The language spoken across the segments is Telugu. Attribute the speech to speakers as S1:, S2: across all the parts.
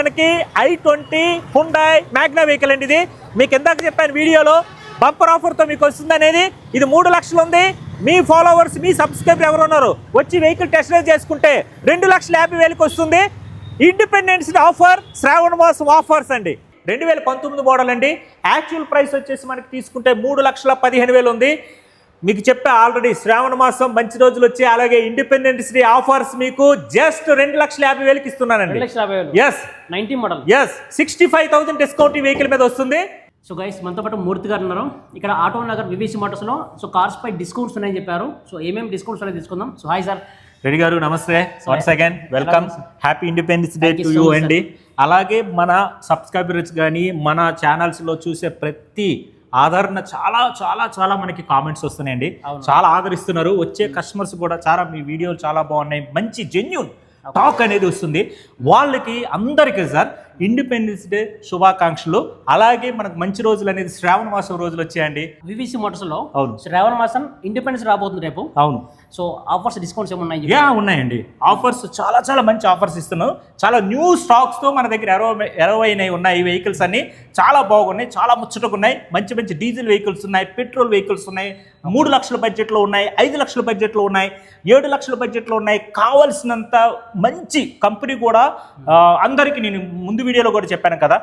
S1: మనకి i20 Hyundai Magna వెహికల్ అండి. ఇది మీకు ఇందాక చెప్పాను వీడియోలో బంపర్ ఆఫర్తో మీకు వస్తుంది అనేది. ఇది 3 లక్షలు ఉంది. మీ ఫాలోవర్స్ మీ సబ్స్క్రైబర్ ఎవరు ఉన్నారు వచ్చి వెహికల్ టెస్ట్ డ్రైవ్ చేసుకుంటే 2,50,000కి వస్తుంది. ఇండిపెండెన్స్ డే ఆఫర్, శ్రావణ మాసం ఆఫర్స్ అండి. 2019 మోడల్ అండి. యాక్చువల్ ప్రైస్ వచ్చేసి మనకి తీసుకుంటే 3,15,000 ఉంది. మీకు చెప్పే ఆల్రెడీ శ్రావణ మాసం మంచి రోజులు వచ్చి అలాగే ఇండిపెండెన్స్ డే ఆఫర్స్ మీకు జస్ట్ 2,50,000కి ఇస్తున్నానండి. ఎస్
S2: 19 మోడల్,
S1: ఎస్ 65,000 డిస్కౌంట్ ఈ వెహికల్ మీద వస్తుంది.
S2: సో గైస్ మనతో పాటు మూర్తి గారు ఉన్నారు ఇక్కడ ఆటో నగర్ వివిసి మోటార్స్లో. సో కార్స్ పై డిస్కౌంట్స్ ఉన్నాయని చెప్పారు. సో ఏమేమి డిస్కౌంట్స్ అనేది తీసుకుందాం. So hi sir.
S1: రెడ్డి గారు నమస్తే. Once again welcome. Happy independence day to you అండి. అలాగే మన సబ్స్క్రైబర్స్ కానీ మన ఛానల్స్లో చూసే ప్రతి ఆదరణ చాలా చాలా చాలా మనకి కామెంట్స్ వస్తున్నాయండి. చాలా ఆదరిస్తున్నారు. వచ్చే కస్టమర్స్ కూడా చాలా మీ వీడియోలు చాలా బాగున్నాయి, మంచి జెన్యూన్ టాక్ అనేది వస్తుంది. వాళ్ళకి అందరికీ సార్ ఇండిపెండెన్స్ డే శుభాకాంక్షలు. అలాగే మనకు మంచి రోజులు అనేది శ్రావణ మాసం రోజులు వచ్చాయండి
S2: వివిసి మోటార్స్లో.
S1: అవును,
S2: శ్రావణ మాసం ఇండిపెండెన్స్ రాబోతుంది రేపు.
S1: అవును.
S2: సో ఆఫర్స్ డిస్కౌంట్స్ ఏమున్నాయి?
S1: ఉన్నాయండి. ఆఫర్స్ చాలా చాలా మంచి ఆఫర్స్ ఇస్తున్నాం. చాలా న్యూ స్టాక్స్తో మన దగ్గర 20 ఉన్నాయి వెహికల్స్ అన్ని. చాలా బాగున్నాయి, చాలా ముచ్చటగా ఉన్నాయి. మంచి మంచి డీజిల్ వెహికల్స్ ఉన్నాయి, పెట్రోల్ వెహికల్స్ ఉన్నాయి. 3 లక్షల బడ్జెట్లో ఉన్నాయి, 5 లక్షల బడ్జెట్లో ఉన్నాయి, 7 లక్షల బడ్జెట్లో ఉన్నాయి. కావాల్సినంత మంచి కంపెనీ కూడా అందరికీ నేను ముందు వీడియోలో కూడా చెప్పాను కదా,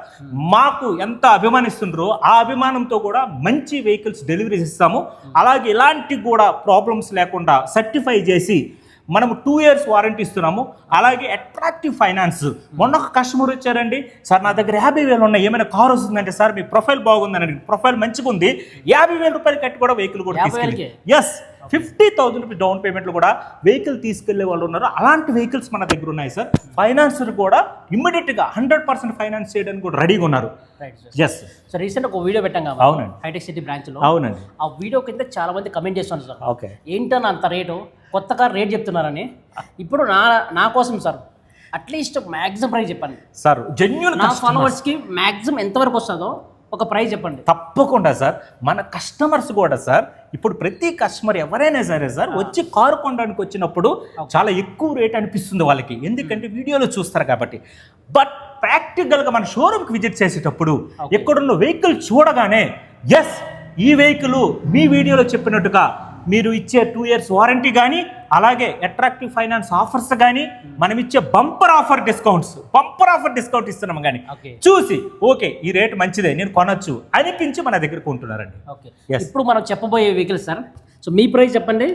S1: మాకు ఎంత అభిమానిస్తుండ్రో ఆ అభిమానంతో కూడా మంచి వెహికల్స్ డెలివరీస్ ఇస్తాము. అలాగే ఇలాంటి కూడా ప్రాబ్లమ్స్ లేకుండా సర్టిఫై చేసి మనము 2 years వారంటీ ఇస్తున్నాము. అలాగే అట్రాక్టివ్ ఫైనాన్స్. మొన్న ఒక కస్టమర్ వచ్చారండి, సార్ నా దగ్గర 50,000 ఉన్నాయి, ఏమైనా కార్ వస్తుందంటే సార్ మీ ప్రొఫైల్ బాగుందని, ప్రొఫైల్ మంచిగా ఉంది, 50,000 రూపాయలు కట్టి కూడా వెహికల్ కూడా తీసుకెళ్ళి ఎస్ 50,000 రూపీస్ డౌన్ పేమెంట్లు కూడా వెహికల్ తీసుకెళ్లే వాళ్ళు ఉన్నారు. అలాంటి వెహికల్స్ మన దగ్గర ఉన్నాయి సార్. ఫైనాన్సర్ కూడా ఇమ్మీడియట్గా 100% ఫైనాన్స్ చేయడానికి కూడా రెడీగా ఉన్నారు. ఎస్
S2: సార్ రీసెంట్ ఒక వీడియో పెట్టాం కదా.
S1: అవునండి,
S2: హైటెక్ సిటీ బ్రాంచ్లో.
S1: అవునండి.
S2: ఆ వీడియో కింద చాలా మంది కమెంట్ చేస్తున్నారు సార్.
S1: ఓకే,
S2: ఏంటని అంత రేటు, కొత్త కార్ రేట్ చెప్తున్నారని. ఇప్పుడు నా కోసం సార్ అట్లీస్ట్ మ్యాక్సిమం ప్రైస్ చెప్పండి
S1: సార్. జెన్యూన్
S2: నా ఫాలోవర్స్కి మ్యాక్సిమం ఎంతవరకు వస్తుందో ఒక ప్రైస్ చెప్పండి.
S1: తప్పకుండా సార్. మన కస్టమర్స్ కూడా సార్, ఇప్పుడు ప్రతి కస్టమర్ ఎవరైనా సరే సార్ వచ్చి కారు కొనడానికి వచ్చినప్పుడు చాలా ఎక్కువ రేట్ అనిపిస్తుంది వాళ్ళకి, ఎందుకంటే వీడియోలో చూస్తారు కాబట్టి. బట్ ప్రాక్టికల్గా మన షోరూమ్కి విజిట్ చేసేటప్పుడు ఎక్కడున్న వెహికల్ చూడగానే ఎస్ ఈ వెహికల్ మీ వీడియోలో చెప్పినట్టుగా మీరు ఇచ్చే 2 years వారంటీ కానీ అలాగే అట్రాక్టివ్ ఫైనాన్స్ ఆఫర్స్ కానీ మనం ఇచ్చే బంపర్ ఆఫర్ డిస్కౌంట్ ఇస్తున్నాం కానీ చూసి ఓకే ఈ రేట్ మంచిదే నేను కొనొచ్చు అనిపించి మన దగ్గర కొంటున్నారండి.
S2: ఓకే, ఇప్పుడు మనం చెప్పబోయే వెహికల్స్ సార్. సో మీ ప్రైస్ చెప్పండి,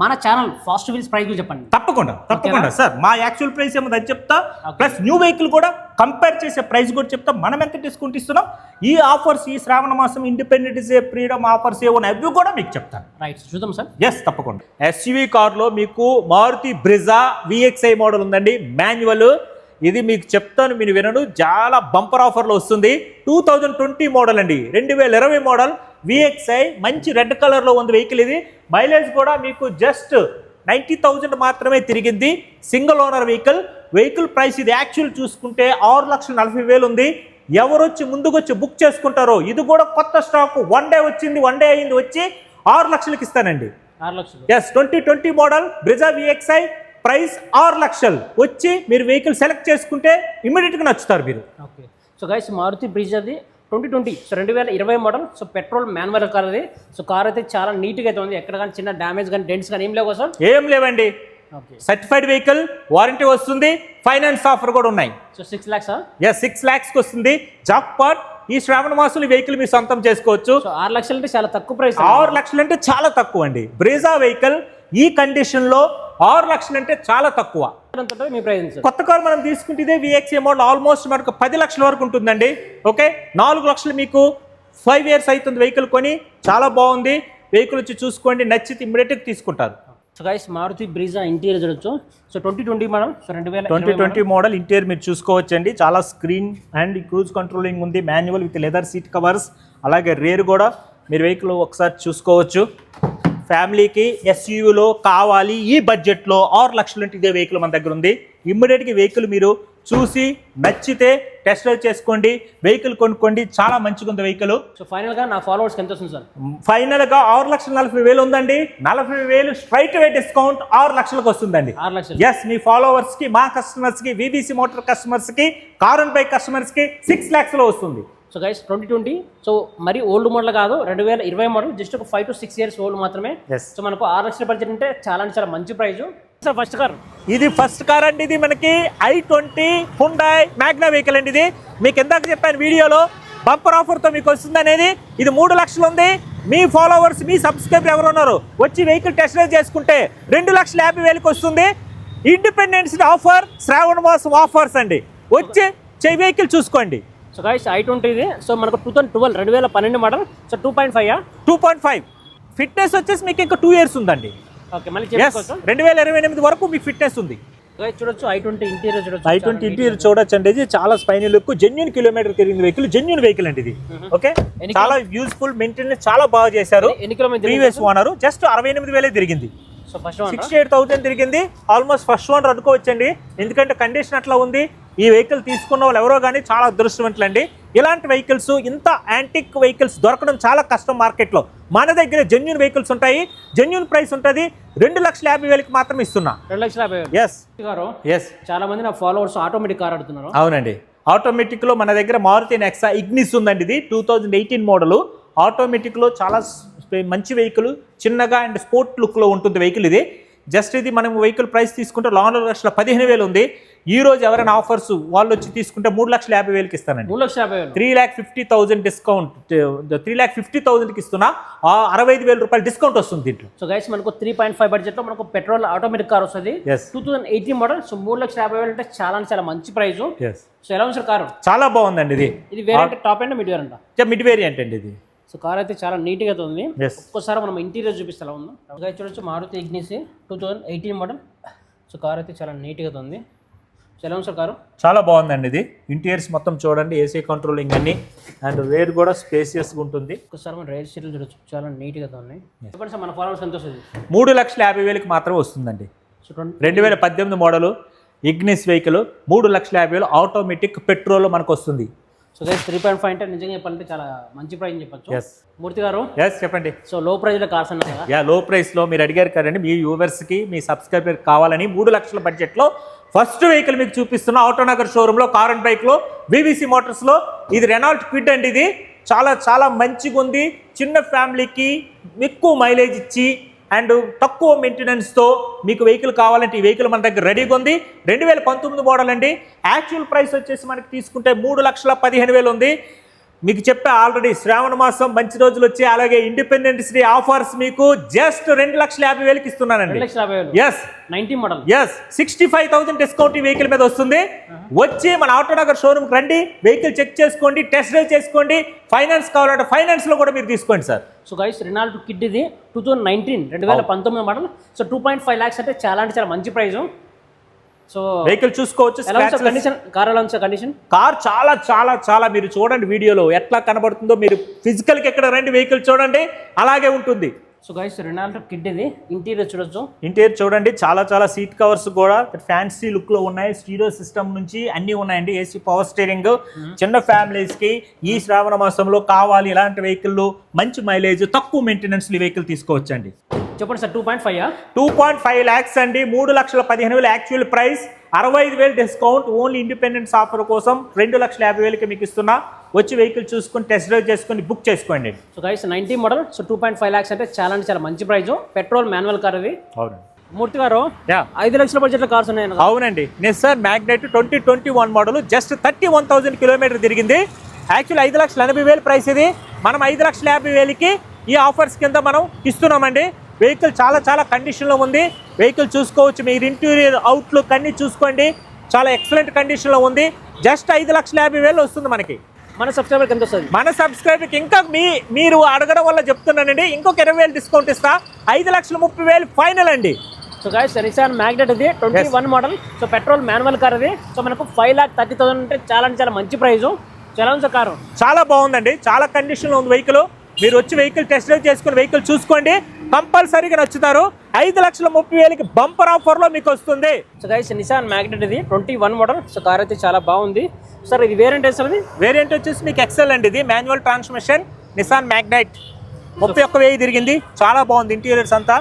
S2: మన ఛానల్ ఫాస్ట్ వీల్స్ ప్రైస్ కూడా చెప్పండి.
S1: తప్పకుండా సార్. మా యాక్చువల్ ప్రైస్ ఏమో అది చెప్తా, ప్లస్ న్యూ వెహికల్ కూడా కంపేర్ చేసే ప్రైస్ కూడా చెప్తా. మనం ఎంత డిస్కౌంట్ ఇస్తున్నాం, ఈ ఆఫర్స్ ఈ శ్రావణ మాసం ఇండిపెండెన్స్ డే ఫ్రీడమ్ ఆఫర్స్ ఏమో అవి కూడా మీకు చెప్తాను.
S2: రైట్, చూద్దాం సార్.
S1: ఎస్ తప్పకుండా. ఎస్యూవీ కార్లో మీకు మారుతి బ్రిజా VXI మోడల్ ఉందండి, మాన్యువల్. ఇది మీకు చెప్తాను, మీరు వినడు, చాలా బంపర్ ఆఫర్లో వస్తుంది. 2020 మోడల్ అండి, 2020 మోడల్ VXI. మంచి రెడ్ కలర్లో ఉంది వెహికల్. ఇది మైలేజ్ కూడా మీకు జస్ట్ 90,000 మాత్రమే తిరిగింది. సింగిల్ ఓనర్ వెహికల్ ప్రైస్ ఇది యాక్చువల్ చూసుకుంటే 6,40,000 ఉంది. ఎవరొచ్చి ముందుకొచ్చి బుక్ చేసుకుంటారో ఇది కూడా కొత్త స్టాక్, 1 డే వచ్చింది, 1 డే అయింది, వచ్చి 6 లక్షలకి ఇస్తానండి.
S2: 6 లక్షలు.
S1: Yes 2020 model Brezza VXI price 6 లక్షలు. వచ్చి మీరు వెహికల్ సెలెక్ట్ చేసుకుంటే ఇమ్మీడియట్గా నచ్చుతారు మీరు.
S2: ఓకే, సో గైస్ మారుతి బ్రిజాది 2020, so 2020 model. So petrol manual car అది. సో కార్ అయితే చాలా నీట్గా అయితే ఉంది, ఎక్కడ కానీ చిన్న డ్యామేజ్ కానీ డెంట్స్ కానీ ఏం లేవు సార్.
S1: ఏం లేవండి. సర్టిఫైడ్ వెహికల్, వారంటీ వస్తుంది, ఫైనాన్స్ ఆఫర్ కూడా ఉన్నాయి.
S2: So 6 lakhs.
S1: ఎస్ 6 lakhsకి వస్తుంది. జాక్ పాట్ ఈ శ్రావణ మాసం ఈ వెహికల్ మీరు సొంతం చేసుకోవచ్చు.
S2: సో 6 లక్షలు అంటే చాలా తక్కువ ప్రైస్.
S1: 6 లక్షలు అంటే చాలా తక్కువ అండి. బ్రిజా వెహికల్ ఈ కండిషన్లో 6 లక్షలు అంటే చాలా తక్కువ.
S2: మీ ప్రైస్
S1: కొత్త కార్ మనం తీసుకుంటే ఇదే VXI మోడల్ ఆల్మోస్ట్ మనకు 10 లక్షల వరకు ఉంటుందండి. ఓకే, 4 లక్షలు మీకు 5 years అవుతుంది వెహికల్ కొని. చాలా బాగుంది వెహికల్, వచ్చి చూసుకోండి, నచ్చితే ఇమ్మీడియట్గా తీసుకుంటారు.
S2: So guys Maruti Brezza interior చూడొచ్చు. So 2020 model, so
S1: 2020 model interior మీరు చూసుకోవచ్చు అండి. చాలా స్క్రీన్ అండ్ క్రూజ్ కంట్రోలింగ్ ఉంది, manual with leather seat covers. అలాగే రేర్ కూడా మీరు వెహికల్ ఒకసారి చూసుకోవచ్చు. ఫ్యామిలీకి SUVలో కావాలి ఈ బడ్జెట్లో 6 లక్షలు అంటే ఇదే వెహికల్ మన దగ్గర ఉంది. ఇమ్మీడియట్గా వెహికల్ మీరు చూసి నచ్చితే టెస్ట్ డ్రైవ్ చేసుకోండి, వెహికల్ కొనుక్కోండి. చాలా మంచిగా ఉంది వెహికల్.
S2: సో ఫైనల్గా నా ఫాలోవర్స్కి ఎంత వస్తుంది సార్?
S1: ఫైనల్గా 6,40,000 ఉందండి. 40,000 స్ట్రైట్ వే డిస్కౌంట్ 6 లక్షలకు వస్తుందండి.
S2: 6 లక్షలు.
S1: ఎస్, మీ ఫాలోవర్స్కి, మా కస్టమర్స్కి, VBC మోటార్ కస్టమర్స్కి, కార్ అండ్ బైక్ కస్టమర్స్కి 6 lakhsలో వస్తుంది.
S2: సో గైస్ 2020, సో మరి ఓల్డ్ మోడల్ కాదు, 2020 మోడల్, జస్ట్ ఒక 5 to 6 years ఓల్డ్ మాత్రమే. సో మనకు 6 లక్షల బడ్జెట్ అంటే చాలా అంటే చాలా మంచి ప్రైస్. సార్ ఫస్ట్ కార్,
S1: ఇది ఫస్ట్ కార్ అండి. ఇది మనకి i20 Hyundai Magna వెహికల్ అండి. ఇది మీకు ఎందాక చెప్పాను వీడియోలో, బంపర్ ఆఫర్తో మీకు వస్తుంది అనేది. ఇది 3 లక్షలు ఉంది. మీ ఫాలోవర్స్, మీ సబ్స్క్రైబర్ ఎవరు ఉన్నారు వచ్చి వెహికల్ టెస్ట్ డ్రైవ్ చేసుకుంటే 2,50,000కి వస్తుంది. ఇండిపెండెన్స్ డే ఆఫర్, శ్రావణ మాసం ఆఫర్స్ అండి. వచ్చి వెహికల్ చూసుకోండి.
S2: సో గైస్ i20 ఇది. సో మనకు 2012 మోడల్. సో 2.5.
S1: 2.5 ఫిట్నెస్ వచ్చేసి మీకు ఇంకా 2 years ఉందండి.
S2: ఓకే, మళ్ళీ
S1: 2028 వరకు మీకు ఫిట్నెస్ ఉంది.
S2: చూడొచ్చు i20 ఇంటీరియర్ చూడొచ్చు.
S1: i20 ఇంటీరియర్ చూడొచ్చు అండి. ఇది చాలా స్పైనల్ లుక్, జెన్యూన్ కిలోమీటర్ తిరిగిన వెహికల్, జెన్యూన్ వెహికల్ అండి ఇది. ఓకే, చాలా యూజ్ఫుల్, మెయింటెనెన్స్ చాలా బాగా చేశారు.
S2: ఎన్ని కిలోమీటర్
S1: ప్రీవియస్ ఓనర్ జస్ట్ 68,000 తిరిగింది.
S2: సో ఫస్ట్
S1: 68,000 తిరిగింది. ఆల్మోస్ట్ ఫస్ట్ ఓనర్ అనుకోవచ్చండి, ఎందుకంటే కండిషన్ అట్లా ఉంది. ఈ వెహికల్ తీసుకున్న వాళ్ళు ఎవరో కానీ చాలా అదృష్టవంతులండి. ఇలాంటి వెహికల్స్, ఇంత యాంటిక్ వెహికల్స్ దొరకడం చాలా కష్టం మార్కెట్లో. మన దగ్గర జెన్యూన్ వెహికల్స్ ఉంటాయి, జెన్యూన్ ప్రైస్ ఉంటుంది. 2,50,000కి మాత్రం ఇస్తున్నా.
S2: 2,50,000.
S1: ఎస్
S2: గారు,
S1: ఎస్,
S2: చాలా మంది నా ఫాలోవర్స్ ఆటోమేటిక్ కార్ అడుగుతున్నారు.
S1: అవునండి. ఆటోమేటిక్లో మన దగ్గర మారుతి నెక్సా ఇగ్నిస్ ఉందండి. ఇది 2018 మోడల్. ఆటోమేటిక్లో చాలా మంచి వెహికల్, చిన్నగా అండ్ స్పోర్ట్ లుక్లో ఉంటుంది వెహికల్ ఇది. జస్ట్ ఇది మనం వెహికల్ ప్రైస్ తీసుకుంటే 4,15,000 ఉంది. ఈ రోజు ఎవరైనా ఆఫర్స్ వాళ్ళు వచ్చి తీసుకుంటే 3,50,000కి ఇస్తానండి.
S2: 3,50,000,
S1: 3,50,000 డిస్కౌంట్, 3,50,000కి ఇస్తున్నా. 65,000 రూపాయలు డిస్కౌంట్ వస్తుంది దీంట్లో.
S2: సో గైస్ మనకు 3.5 బడ్జెట్లో మనకు పెట్రోల్ ఆటోమేటిక్ కార్ వస్తుంది. 2018 మోడల్. సో 3,50,000 అంటే చాలా మంచి ప్రైస్. సో ఎలా ఉంది సార్ కారు?
S1: చాలా బాగుందండి.
S2: ఇది variant top and mid variant?
S1: Mid variant అండి ఇది.
S2: సో కార్ అయితే చాలా నీట్గా ఉంది. ఒక్కసారి మనం ఇంటీరియర్ చూపిస్తే ఎలా ఉందో. చూడొచ్చు, Maruti Ignis 2018 model. So car అయితే చాలా నీట్గా ఉంది. సో ఎలా ఉంది సార్ కారు?
S1: చాలా బాగుందండి. ఇది ఇంటీరియర్స్ మొత్తం చూడండి, ఏసీ కంట్రోలింగ్ అన్ని, అండ్ వేర్ కూడా స్పేసియస్గా ఉంటుంది.
S2: ఒక్కసారి మనం రైల్ సీట్లు చూడొచ్చు, చాలా నీట్గా ఉన్నాయి. చెప్పండి సార్, మన ఫాలోవర్స్ ఎంత వస్తుంది?
S1: 3,50,000కి మాత్రం వస్తుందండి.
S2: So
S1: 2018 model Ignis vehicle 3,50,000 automatic petrol మనకు వస్తుంది.
S2: సో గైస్ 3.5 అంటే నిజంగా చెప్పాలంటే చాలా మంచి ప్రైస్ అని చెప్పొచ్చు. మూర్తి గారు,
S1: చెప్పండి.
S2: సో లో ప్రైస్లో కార్స్ అన్నారు కదా?
S1: లో ప్రైస్లో మీరు అడిగారు కదండి, మీ వ్యూవర్స్కి, మీ సబ్స్క్రైబర్ కావాలని 3 లక్షల బడ్జెట్లో ఫస్ట్ వెహికల్ మీకు చూపిస్తున్న ఆటోనగర్ షోరూంలో, కార్ అండ్ బైక్లో, VBC మోటార్స్లో. ఇది రెనాల్ట్ క్విడ్ అండి. ఇది చాలా మంచిగా ఉంది. చిన్న ఫ్యామిలీకి ఎక్కువ మైలేజ్ ఇచ్చి అండ్ తక్కువ మెయింటెనెన్స్తో మీకు వెహికల్ కావాలంటే ఈ వెహికల్ మన దగ్గర రెడీగా ఉంది. 2019 మోడల్ అండి. యాక్చువల్ ప్రైస్ వచ్చేసి మనకి తీసుకుంటే 3,15,000 ఉంది. మీకు చెప్పే ఆల్రెడీ శ్రావణ మాసం మంచి రోజులు వచ్చి, అలాగే ఇండిపెండెన్స్ డే ఆఫర్స్ మీకు జస్ట్ 2,50,000కి ఇస్తున్నానండి.
S2: 2,50,000.
S1: Yes,
S2: 19 model.
S1: 65,000 డిస్కౌంట్ ఈ వెహికల్ మీద వస్తుంది. వచ్చి మన ఆటోనగర్ షోరూమ్కి రండి, వెహికల్ చెక్ చేసుకోండి, టెస్ట్ డ్రైవ్ చేసుకోండి. ఫైనాన్స్ కావాలంటే ఫైనాన్స్లో కూడా మీరు తీసుకోండి sir.
S2: So guys Renault Kwid ఇది 2019 మోడల్. సో 2.5 lakhs అంటే చాలా మంచి ప్రైస్. సో
S1: వెహికల్ చూసుకోవచ్చు.
S2: కండిషన్ కార్ ఎలా ఉంది సార్? కండిషన్
S1: కార్ చాలా మీరు చూడండి వీడియోలో ఎట్లా కనబడుతుందో. మీరు ఫిజికల్కి ఎక్కడ రండి, వెహికల్ చూడండి, అలాగే ఉంటుంది.
S2: సో గైస్ రెనాల్ట్ కిడ్ ఇది. ఇంటీరియర్ చూడొచ్చు.
S1: ఇంటీరియర్ చూడండి, చాలా సీట్ కవర్స్ కూడా ఫ్యాన్సీ లుక్ లో ఉన్నాయి. స్టీరియో సిస్టమ్ నుంచి అన్ని ఉన్నాయండి. AC, power steering. చిన్న ఫ్యామిలీస్ కి ఈ శ్రావణ మాసంలో కావాలి ఇలాంటి వెహికల్, మంచి మైలేజ్, తక్కువ మెయింటెనెన్స్ వెహికల్ తీసుకోవచ్చండి.
S2: చెప్పండి సార్. 2.5?
S1: 2.5 lakhs అండి. 3,15,000 actual price, 65,000 discount. Only independence offer కోసం 2,50,000కి మీకు ఇస్తున్నా. వచ్చి వెహికల్ చూసుకొని టెస్ట్ డ్రైవ్ చేసుకొని బుక్ చేసుకోండి.
S2: So guys 19 model. So 2.5 lakhs అంటే చాలా మంచి ప్రైస్. పెట్రోల్ మాన్యువల్ కార్ ఇది.
S1: అవునండి
S2: మూర్తి గారు, 5 లక్షల బడ్జెట్లో కార్స్ ఉన్నాయి.
S1: అవునండి. Nissan Magnite 2021 model. Just 31,000 kilometre తిరిగింది. యాక్చువల్ 5,80,000 ప్రైస్ ఇది. మనం 5,50,000కి ఈ ఆఫర్స్ కింద మనం ఇస్తున్నామండి. వెహికల్ చాలా కండిషన్లో ఉంది. వెహికల్ చూసుకోవచ్చు. మీరు ఇంటీరియర్, అవుట్లుక్ అన్నీ చూసుకోండి. చాలా ఎక్సలెంట్ కండిషన్లో ఉంది. జస్ట్ 5,50,000 వస్తుంది మనకి.
S2: మన సబ్స్క్రైబర్కి ఎంత వస్తుంది?
S1: మన సబ్స్క్రైబర్కి ఇంకా మీరు అడగడం వల్ల చెప్తున్నానండి, ఇంకొక 20,000 డిస్కౌంట్ ఇస్తా. 5,30,000 ఫైనల్ అండి.
S2: సో గైస్ నిసాన్ మ్యాగ్నైట్ ఇది 21 model. So petrol manual car అది. సో మనకు 5,30,000 అంటే చాలా మంచి ప్రైస్. ఎలా ఉంది సార్ కారు?
S1: చాలా బాగుందండి. చాలా కండిషన్లో ఉంది వెహికల్. మీరు వచ్చి వెహికల్ టెస్ట్ డ్రైవ్ చేసుకుని వెహికల్ చూసుకోండి. కంపల్సరీగా నచ్చుతారు. 5,30,000కి బంపర్ ఆఫర్లో మీకు వస్తుంది.
S2: సో గైస్ నిసాన్ మ్యాగ్నెట్ ఇది 21 మోడల్. సో కార్ అయితే చాలా బాగుంది సార్. ఇది వేరియంట్ సార్? ఇది
S1: వేరియంట్ వచ్చేసి మీకు ఎక్సెల్ అండి. ఇది మాన్యువల్ ట్రాన్స్మిషన్ నిసాన్ మ్యాగ్నైట్. 31,000 తిరిగింది. చాలా బాగుంది ఇంటీరియర్స్ అంతా.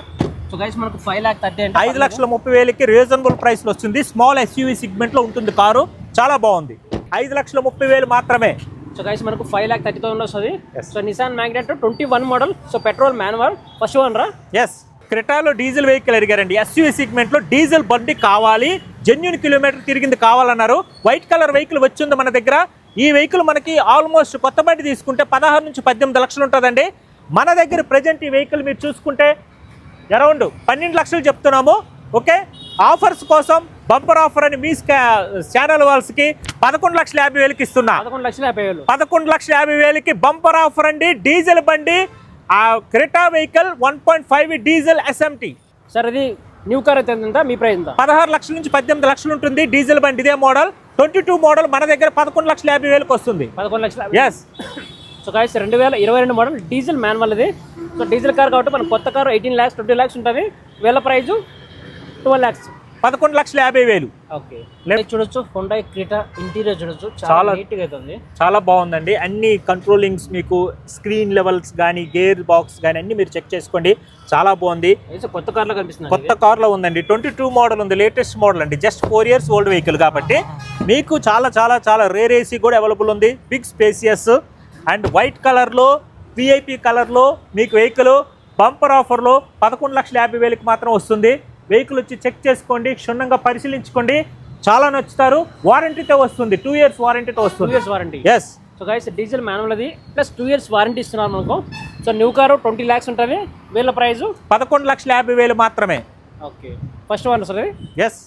S2: సో గైస్ మనకు 5,30,000 అంటే
S1: 5,30,000కి రీజనబుల్ ప్రైస్ లో వస్తుంది. స్మాల్ ఎస్యూవీ సెగ్మెంట్ లో ఉంటుంది కారు. చాలా బాగుంది. 5,30,000 మాత్రమే.
S2: సో గైస్ మనకు 5,30,000 వస్తుంది. So Nissan Magnite 21 model. So petrol manual first one రా.
S1: ఎస్, క్రెటాలో డీజిల్ వెహికల్ అడిగారండి. ఎస్యూవీ సెగ్మెంట్ లో డీజిల్ బండి కావాలి, జెన్యూన్ కిలోమీటర్ తిరిగింది కావాలన్నారు. వైట్ కలర్ వెహికల్ వచ్చింది మన దగ్గర. ఈ వెహికల్ మనకి ఆల్మోస్ట్ కొత్త బండి తీసుకుంటే 16 నుంచి 18 లక్షలు ఉంటుందండి. మన దగ్గర ప్రజెంట్ ఈ వెహికల్ మీరు చూసుకుంటే అరౌండ్ 12 లక్షలు చెప్తున్నాము. ఓకే, ఆఫర్స్ కోసం బంపర్ ఆఫర్ అని మీ ఛానల్ వాళ్ళకి 11,50,000కి ఇస్తున్నా.
S2: 11,50,000.
S1: 11,50,000కి బంపర్ ఆఫర్ అండి. డీజిల్ బండి, ఆ Creta vehicle 1.5 diesel SMT.
S2: Sir ఇది న్యూ కార్ అయితే ఎంత మీ ప్రైస్ ఎంత?
S1: 16 లక్షల నుంచి 18 లక్షలు ఉంటుంది డీజిల్ బండి. ఇదే మోడల్ 22 మోడల్ మన దగ్గర 11,50,000కి వస్తుంది.
S2: 11,50,000.
S1: Yes.
S2: So guys 2022 model diesel manual ఇది. సో డీజిల్ కార్ కాబట్టి మన కొత్త కారు 18 lakhs 20 lakhs ఉంటుంది. వీళ్ళ ప్రైజు 12 lakhs.
S1: 11,50,000.
S2: ఓకే, చూడొచ్చు హుండాయ్ క్రెటా ఇంటీరియర్ చూడొచ్చు. చాలా నీట్గా అవుతుంది.
S1: చాలా బాగుందండి. అన్ని కంట్రోలింగ్స్ మీకు స్క్రీన్ లెవెల్స్ కానీ గేర్ బాక్స్ కానీ అన్ని మీరు చెక్ చేసుకోండి. చాలా బాగుంది.
S2: కొత్త కార్లో కనిపిస్తుంది.
S1: కొత్త కార్లో ఉందండి. 22 మోడల్ ఉంది. లేటెస్ట్ మోడల్ అండి. జస్ట్ 4 years ఓల్డ్ వెహికల్ కాబట్టి మీకు చాలా చాలా చాలా రేర్ ఏసీ కూడా అవైలబుల్ ఉంది. బిగ్ స్పేసియస్ అండ్ వైట్ కలర్లో విఐపి కలర్లో మీకు వెహికల్ బంపర్ ఆఫర్లో 11,50,000కి మాత్రం వస్తుంది. వెహికల్ వచ్చి చెక్ చేసుకోండి, క్షుణ్ణంగా పరిశీలించుకోండి. చాలా నచ్చుతారు. వారంటీతో వస్తుంది. 2 years వారంటీతో వస్తుంది.
S2: 2 years warranty.
S1: Yes.
S2: So guys diesel manual అది ప్లస్ 2 years వారంటీ ఇస్తున్నారు మనకు. సో న్యూ కారు 20 lakhs ఉంటుంది. వీళ్ళ ప్రైజు
S1: 11,50,000 మాత్రమే.
S2: Okay, first one sir.
S1: Yes.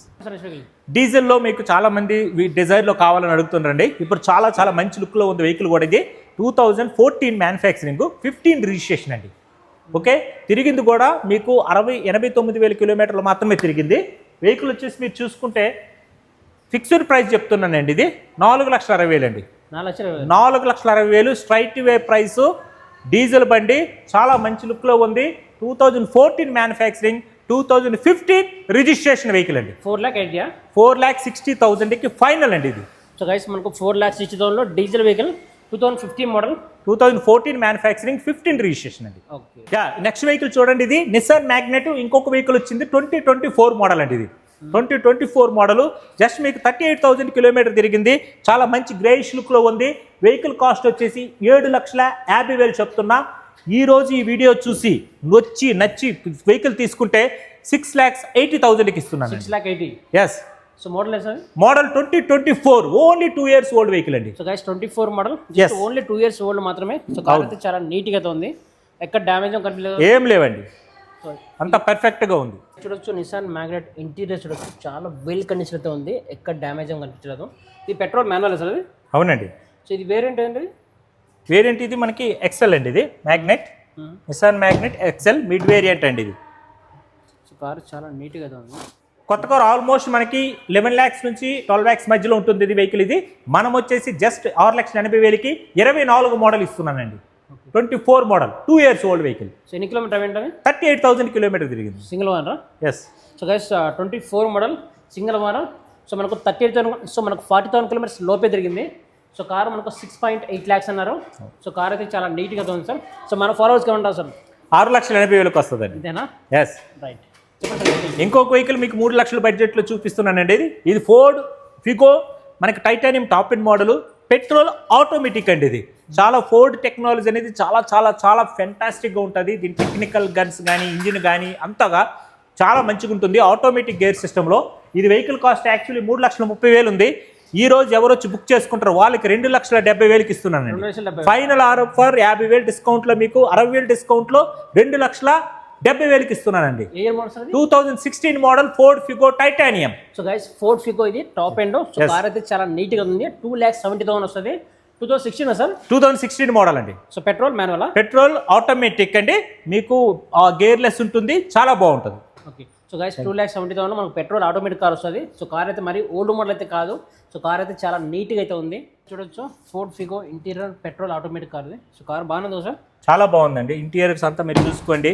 S1: డీజిల్లో మీకు చాలా మంది డిజైర్లో కావాలని అడుగుతున్నారండి. ఇప్పుడు చాలా చాలా మంచి లుక్లో ఉంది వెహికల్ కూడా. ఇది 2014 మ్యానుఫ్యాక్చరింగ్, 15 రిజిస్ట్రేషన్ అండి. ఓకే, తిరిగింది కూడా మీకు 89,000 కిలోమీటర్లు మాత్రమే తిరిగింది. వెహికల్ వచ్చేసి మీరు చూసుకుంటే ఫిక్స్డ్ ప్రైస్ చెప్తున్నానండి. ఇది 4,60,000 అండి. 4,60,000 స్ట్రైట్ వే ప్రైస్. డీజిల్ బండి చాలా మంచి లుక్లో ఉంది. 2014 మ్యానుఫ్యాక్చరింగ్, 2015 రిజిస్ట్రేషన్ వెహికల్ అండి. 4,60,000కి ఫైనల్ అండి ఇది.
S2: సో గైస్ మనకు 4,60,000లో diesel vehicle 2015 model,
S1: 2014 manufacturing, 15 registration అండి. యా, నెక్స్ట్ వెహికల్ చూడండి. ఇది నిసాన్ మ్యాగ్నెట్. ఇంకొక వెహికల్ వచ్చింది 2024 మోడల్ అండి. ఇది 2024 మోడల్. జస్ట్ మీకు 38,000 కిలోమీటర్ తిరిగింది. చాలా మంచి గ్రేయిష్ లుక్లో ఉంది. వెహికల్ కాస్ట్ వచ్చేసి 7,50,000 చెప్తున్నా. ఈరోజు ఈ వీడియో చూసి నచ్చి వెహికల్ తీసుకుంటే 6,80,000కి ఇస్తున్నాను.
S2: 6,80,000.
S1: Yes.
S2: So model sir?
S1: Model 2024, only 2 years old vehicle అండి.
S2: So guys 24 model, only 2 years old మాత్రమే. సో కార్ అయితే చాలా నీట్గా ఉంది. ఎక్కడ డ్యామేజ్ కనిపించలేదు,
S1: ఏం లేవండి. అంత పర్ఫెక్ట్గా ఉంది.
S2: చూడొచ్చు నిసాన్ మ్యాగ్నెట్ ఇంటీరియర్ చూడొచ్చు. చాలా వెల్ కండిషన్ అయితే ఉంది. ఎక్కడ డ్యామేజ్ కనిపించలేదు. ఇది పెట్రోల్ మాన్యువల్ సార్?
S1: అవునండి.
S2: సో ఇది వేరియంట్ ఏంటి?
S1: వేరియంట్ ఇది మనకి ఎక్సెల్ అండి. ఇది Magnite, Nissan Magnite XL mid variant అండి ఇది.
S2: సో కార్ చాలా నీట్గా ఉంది.
S1: కొత్త కార్ ఆల్మోస్ట్ మనకి 11 lakhs నుంచి 12 lakhs మధ్యలో ఉంటుంది ఇది వెహికల్. ఇది మనం వచ్చేసి జస్ట్ 6,80,000కి 24 మోడల్ ఇస్తున్నానండి. 24 model, 2 years old vehicle.
S2: So ఎన్ని కిలోమీటర్ ఏంటంటే?
S1: 38,000 కిలోమీటర్ తిరిగింది.
S2: సింగిల్ వన్ రా?
S1: Yes.
S2: So guys 24 model single one. So మనకు 38,000, సో మనకు 40,000 కిలోమీటర్స్ లోపే తిరిగింది. సో కార్ మనకు 6.8 lakhs అన్నారు. సో కార్ అయితే చాలా నీట్గా ఉంది సార్. సో మన ఫాలోవర్స్గా ఉంటాం సార్.
S1: 6,80,000కి వస్తుందండి.
S2: అంతేనా?
S1: ఎస్. రైట్. ఇంకొక వెహికల్ మీకు 3 లక్షల బడ్జెట్లో చూపిస్తున్నానండి. ఇది ఫోర్డ్ ఫిగో, మనకి titanium top end model, petrol automatic అండి. ఇది చాలా ఫోర్డ్ టెక్నాలజీ అనేది చాలా చాలా చాలా ఫెంటాస్టిక్గా ఉంటుంది. దీని టెక్నికల్ గన్స్ కానీ ఇంజిన్ కానీ అంతగా చాలా మంచిగా ఉంటుంది. ఆటోమేటిక్ గేర్ సిస్టంలో. ఇది వెహికల్ కాస్ట్ యాక్చువల్లీ 3,30,000 ఉంది. ఈ రోజు ఎవరు వచ్చి బుక్ చేసుకుంటారో వాళ్ళకి 2,70,000కి ఇస్తున్నానండి. ఫైనల్ ఆఫర్ 50,000 డిస్కౌంట్లో, మీకు 60,000 డిస్కౌంట్లో 2,70,000కి ఇస్తున్నానండి. 2016 model Ford Figo titanium.
S2: So guys Ford Figo ఇది టాప్ ఎండ్. సో కార్ అయితే చాలా నీట్గా ఉంది. 2,70,000 వస్తుంది. 2016 సార్? 2016
S1: మోడల్ అండి.
S2: So petrol manual?
S1: Petrol automatic అండి. మీకు గేర్లెస్ ఉంటుంది. చాలా బాగుంటుంది.
S2: ఓకే. సో గైస్ 2,70,000 మనకు పెట్రోల్ ఆటోమేటిక్ కార్ వస్తుంది. సో కార్ అయితే మరి ఓల్డ్ మోడల్ అయితే కాదు. సో కార్ అయితే చాలా నీట్గా అయితే ఉంది. చూడొచ్చు Ford Figo interior petrol automatic car ఇది. సో కార్ బాగుంది సార్?
S1: చాలా బాగుందండి. ఇంటీరియర్స్ అంతా మీరు చూసుకోండి.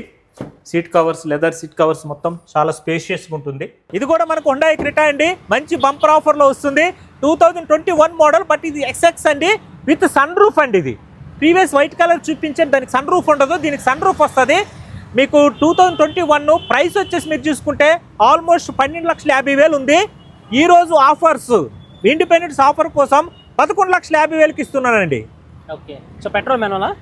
S1: Seat covers, leather seat covers మొత్తం చాలా స్పేషియస్గా ఉంటుంది. ఇది కూడా మనకు హుండాయ్ క్రెటా అండి, మంచి బంపర్ ఆఫర్లో వస్తుంది. 2021 మోడల్, బట్ ఇది ఎక్స్ఎక్స్ అండి, విత్ సన్ రూఫ్ అండి. ఇది ప్రీవియస్ వైట్ కలర్ చూపించాను, దానికి సన్ రూఫ్ ఉండదు, దీనికి సన్ రూఫ్ వస్తుంది. మీకు 2021 ప్రైస్ వచ్చేసి మీరు చూసుకుంటే ఆల్మోస్ట్ 12,50,000 ఉంది. ఈరోజు ఆఫర్స్, ఇండిపెండెన్స్ ఆఫర్ కోసం 11,50,000కి ఇస్తున్నానండి.
S2: Okay, so petrol manual,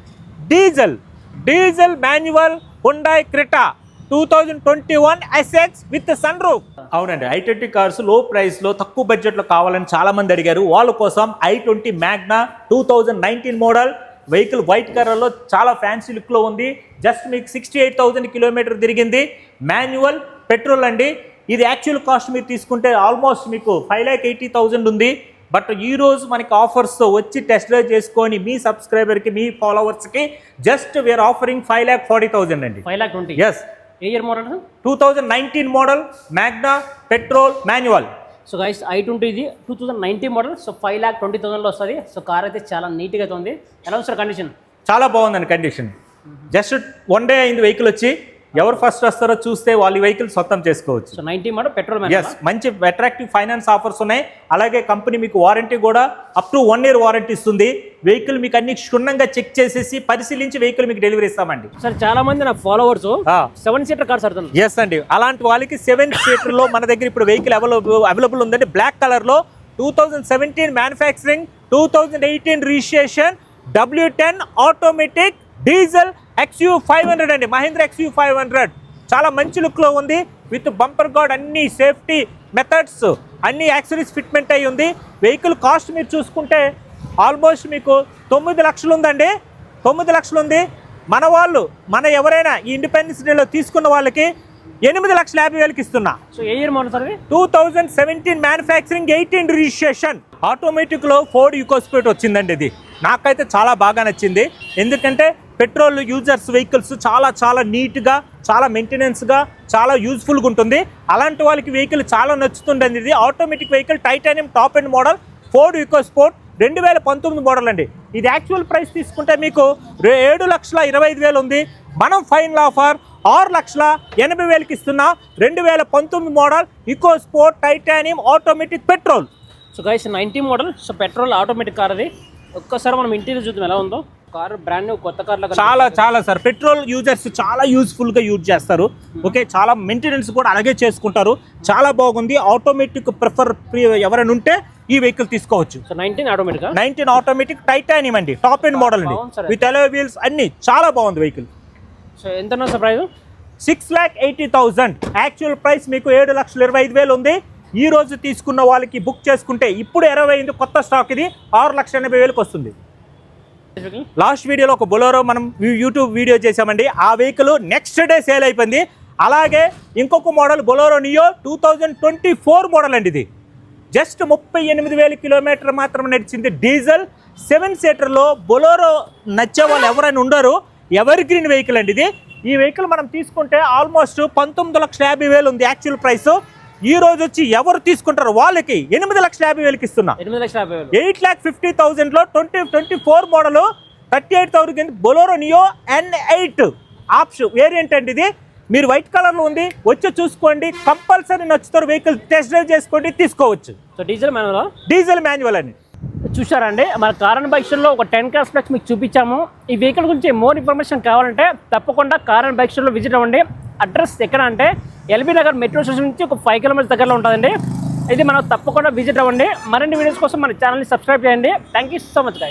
S1: diesel manual Hyundai Creta 2021 SX with sunroof. అవునండి, i20 కార్స్ లో ప్రైస్ లో తక్కువ బడ్జెట్ లో కావాలని చాలా మంది అడిగారు. వాళ్ళ కోసం i20 Magna 2019 model vehicle, white colour లో చాలా ఫ్యాన్సీ లుక్ లో ఉంది. జస్ట్ మీకు 68,000 కిలోమీటర్ తిరిగింది. మాన్యువల్, పెట్రోల్ అండి. ఇది యాక్చువల్ కాస్ట్ మీరు తీసుకుంటే ఆల్మోస్ట్ మీకు 5,80,000 ఉంది. బట్ ఈ రోజు మనకి ఆఫర్స్తో వచ్చి టెస్ట్ డ్రైవ్ చేసుకొని మీ సబ్స్క్రైబర్కి, మీ ఫాలోవర్స్కి జస్ట్ వీఆర్ ఆఫరింగ్ 5,40,000 అండి.
S2: 5,20,000.
S1: ఎస్.
S2: ఏ year model?
S1: 2019 model Magna, petrol, manual.
S2: So guys i20 ఇది 2019 మోడల్. సో 5,20,000లో వస్తుంది. సో కార్ అయితే చాలా నీట్గా అయితే ఉంది. ఎలా ఉంది సార్ కండిషన్?
S1: చాలా బాగుందండి కండిషన్. జస్ట్ 1 డే అయింది వెహికల్ వచ్చి. ఎవరు ఫస్ట్ వస్తారో చూస్తే వాళ్ళు వెహికల్ సొంతం చేసుకోవచ్చు.
S2: So 19 model petrol.
S1: ఎస్, మంచి అట్రాక్టివ్ ఫైనాన్స్ ఆఫర్స్ ఉన్నాయి. అలాగే కంపెనీ మీకు వారంటీ కూడా అప్ టు 1 year వారంటీ ఇస్తుంది. వెహికల్ మీకు అన్ని క్షుణ్ణంగా చెక్ చేసేసి పరిశీలించి వెహికల్ మీకు డెలివరీ ఇస్తామండి.
S2: సార్ చాలా మంది నా ఫాలోవర్స్ 7 సీటర్ కార్స్ అడుగుతున్నారు.
S1: ఎస్ అండి, అలాంటి వాళ్ళకి 7 సీటర్లో మన దగ్గర ఇప్పుడు వెహికల్ అవైలబుల్ ఉందండి. బ్లాక్ కలర్లో 2017 manufacturing, 2018 registration, W10 automatic diesel XU500 అండి, మహీంద్రా XU500. చాలా మంచి లుక్లో ఉంది. విత్ బంపర్ గార్డ్, అన్ని సేఫ్టీ మెథడ్స్, అన్ని యాక్సరీస్ ఫిట్మెంట్ అయ్యి ఉంది. వెహికల్ కాస్ట్ మీరు చూసుకుంటే ఆల్మోస్ట్ మీకు 9 లక్షలు ఉందండి. 9 లక్షలు ఉంది. మన వాళ్ళు, ఎవరైనా ఈ ఇండిపెండెన్స్ డేలో తీసుకున్న వాళ్ళకి 8,50,000కి ఇస్తున్నా.
S2: సో ఏ year model sir?
S1: 2017 manufacturing, 18 registration. ఆటోమేటిక్లో ఫోర్డ్ ఈకోస్పోర్ట్ వచ్చిందండి. ఇది నాకైతే చాలా బాగా నచ్చింది. ఎందుకంటే పెట్రోల్ యూజర్స్ వెహికల్స్ చాలా నీట్గా, చాలా మెయింటెనెన్స్గా, చాలా యూజ్ఫుల్గా ఉంటుంది. అలాంటి వాళ్ళకి వెహికల్ చాలా నచ్చుతుందండి. ఇది automatic vehicle, titanium top end model, Ford EcoSport 2019 model అండి. ఇది యాక్చువల్ ప్రైస్ తీసుకుంటే మీకు 7,25,000 ఉంది. మనం ఫైనల్ ఆఫర్ 6,80,000కి ఇస్తున్నా. 2019 model EcoSport titanium automatic petrol.
S2: So guys 19 model, so petrol automatic car అది. ఒక్కసారి మనం ఇంటీరియర్ చూద్దాం ఎలా ఉందో. కార్ బ్రాండ్ న్యూ, కొత్త కార్ లాగా
S1: చాలా సార్. పెట్రోల్ యూజర్స్ చాలా యూజ్ఫుల్గా యూజ్ చేస్తారు. ఓకే, చాలా మెయింటెనెన్స్ కూడా అలాగే చేసుకుంటారు. చాలా బాగుంది. ఆటోమేటిక్ ప్రిఫర్ ఎవరైనా ఉంటే ఈ వెహికల్ తీసుకోవచ్చు.
S2: సో 19
S1: ఆటోమేటిక్ టైటానియం అండి, టాప్ ఎండ్ మోడల్ అండి, విత్ అలాయ్ వీల్స్ అన్ని. చాలా బాగుంది వెహికల్.
S2: సో ఎంత ఉన్నా సార్ ప్రైస్?
S1: 6,80,000. యాక్చువల్ ప్రైస్ మీకు 7,25,000 ఉంది. ఈ రోజు తీసుకున్న వాళ్ళకి బుక్ చేసుకుంటే ఇప్పుడు 20 కొత్త స్టాక్, ఇది 6,80,000కి వస్తుంది. లాస్ట్ వీడియోలో ఒక బొలెరో మనం యూట్యూబ్ వీడియో చేసామండి. ఆ వెహికల్ నెక్స్ట్ డే సేల్ అయిపోయింది. అలాగే ఇంకొక మోడల్ బొలెరో నియో 2024 మోడల్ అండి. ఇది జస్ట్ 38,000 కిలోమీటర్ మాత్రమే నడిచింది. డీజిల్ 7 సీటర్లో బొలెరో నచ్చే వాళ్ళు ఎవరైనా ఉండరు. ఎవర్ గ్రీన్ వెహికల్ అండి ఇది. ఈ వెహికల్ మనం తీసుకుంటే ఆల్మోస్ట్ 19,50,000 ఉంది యాక్చువల్ ప్రైస్. ఈ రోజు వచ్చి ఎవరు తీసుకుంటారో వాళ్ళకి 8,50,000కి ఇస్తున్నా. 8,50,000లో 2024 model 38,000 Bolero neo N8 option variant అండి. ఇది మీరు వైట్ కలర్లో ఉంది, వచ్చి చూసుకోండి. కంపల్సరీ నచ్చుతారు వెహికల్, టెస్ట్ డ్రైవ్ చేసుకోండి, తీసుకోవచ్చు.
S2: సో డీజిల్
S1: మాన్యువల్ అండి.
S2: చూసారండి, మన కార్ అండ్ బైక్ షోలో ఒక 10 కార్స్ ఫ్లెక్స్ మీకు చూపించాము. ఈ వెహికల్ గురించి మోర్ ఇన్ఫర్మేషన్ కావాలంటే తప్పకుండా కార్ అండ్ బైక్ షోలో విజిట్ అవ్వండి. అడ్రస్ ఎక్కడ అంటే ఎల్బీ నగర్ మెట్రో స్టేషన్ నుంచి ఒక 5 కిలోమీటర్స్ దగ్గరలో ఉంటుందండి. ఇది మనం తప్పకుండా విజిట్ అవ్వండి. మరిన్ని వీడియోస్ కోసం మన ఛానల్ని సబ్స్క్రైబ్ చేయండి. Thank you so much guys.